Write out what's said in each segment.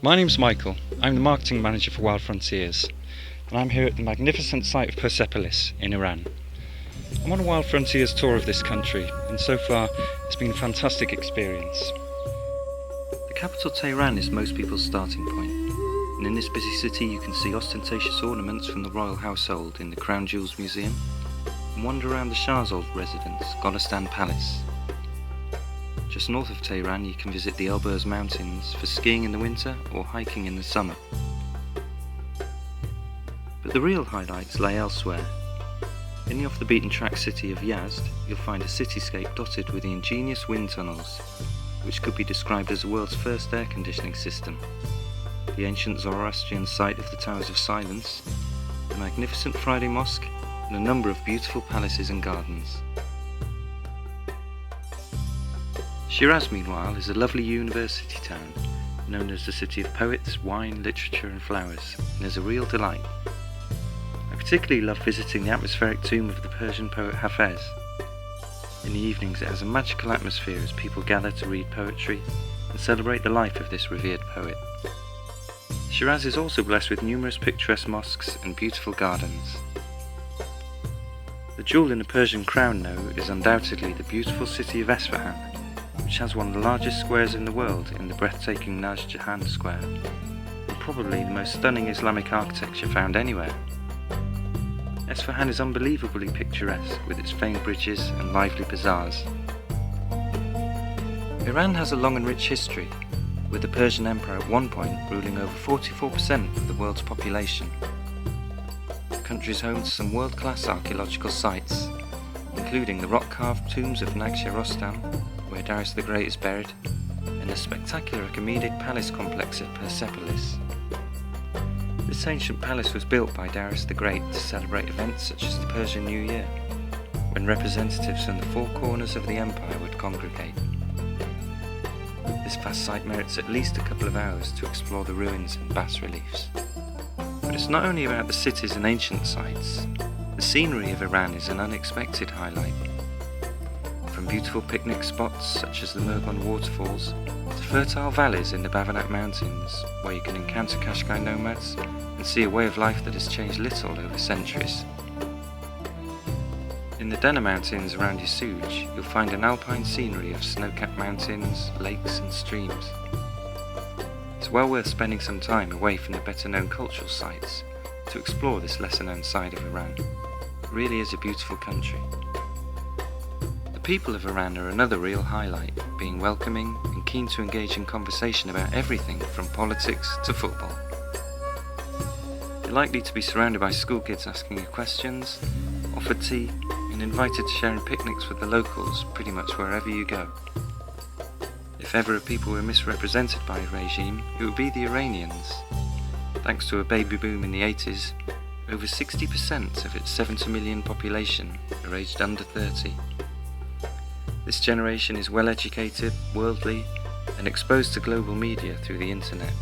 My name's Michael. I'm the marketing manager for Wild Frontiers, and I'm here at the magnificent site of Persepolis in Iran. I'm on a Wild Frontiers tour of this country, and so far it's been a fantastic experience. The capital Tehran is most people's starting point, and in this busy city you can see ostentatious ornaments from the royal household in the Crown Jewels Museum, and wander around the Shah's old residence, Golestan Palace. Just north of Tehran you can visit the Elburz Mountains for skiing in the winter or hiking in the summer. But the real highlights lay elsewhere. In the off-the-beaten-track city of Yazd, you'll find a cityscape dotted with the ingenious wind tunnels, which could be described as the world's first air conditioning system, the ancient Zoroastrian site of the Towers of Silence, the magnificent Friday Mosque, and a number of beautiful palaces and gardens. Shiraz, meanwhile, is a lovely university town, known as the city of poets, wine, literature and flowers, and is a real delight. I particularly love visiting the atmospheric tomb of the Persian poet Hafez. In the evenings it has a magical atmosphere as people gather to read poetry and celebrate the life of this revered poet. Shiraz is also blessed with numerous picturesque mosques and beautiful gardens. The jewel in the Persian crown, though, is undoubtedly the beautiful city of Esfahan, which has one of the largest squares in the world in the breathtaking Naj Jahan Square, and probably the most stunning Islamic architecture found anywhere. Esfahan is unbelievably picturesque with its famed bridges and lively bazaars. Iran has a long and rich history, with the Persian Empire at one point ruling over 44% of the world's population. The country is home to some world-class archaeological sites, including the rock-carved tombs of Nagsha-Rostam, where Darius the Great is buried, and the spectacular Achaemenid palace complex at Persepolis. This ancient palace was built by Darius the Great to celebrate events such as the Persian New Year, when representatives from the four corners of the empire would congregate. This vast site merits at least a couple of hours to explore the ruins and bas-reliefs. But it's not only about the cities and ancient sites. The scenery of Iran is an unexpected highlight. From beautiful picnic spots such as the Murgon waterfalls to fertile valleys in the Bavanat Mountains, where you can encounter Qashqai nomads and see a way of life that has changed little over centuries. In the Dena Mountains around Yasuj, you'll find an alpine scenery of snow-capped mountains, lakes and streams. It's well worth spending some time away from the better-known cultural sites to explore this lesser-known side of Iran. It really is a beautiful country. The people of Iran are another real highlight, being welcoming and keen to engage in conversation about everything from politics to football. You're likely to be surrounded by school kids asking you questions, offered tea, and invited to share in picnics with the locals pretty much wherever you go. If ever a people were misrepresented by a regime, it would be the Iranians. Thanks to a baby boom in the 80s, over 60% of its 70 million population are aged under 30. This generation is well educated, worldly, and exposed to global media through the internet.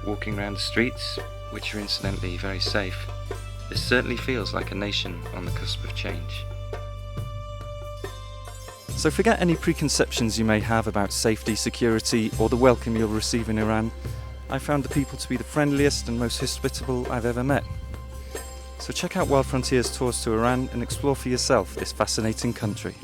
Walking around the streets, which are incidentally very safe, this certainly feels like a nation on the cusp of change. So forget any preconceptions you may have about safety, security, or the welcome you'll receive in Iran. I found the people to be the friendliest and most hospitable I've ever met. So check out Wild Frontiers Tours to Iran and explore for yourself this fascinating country.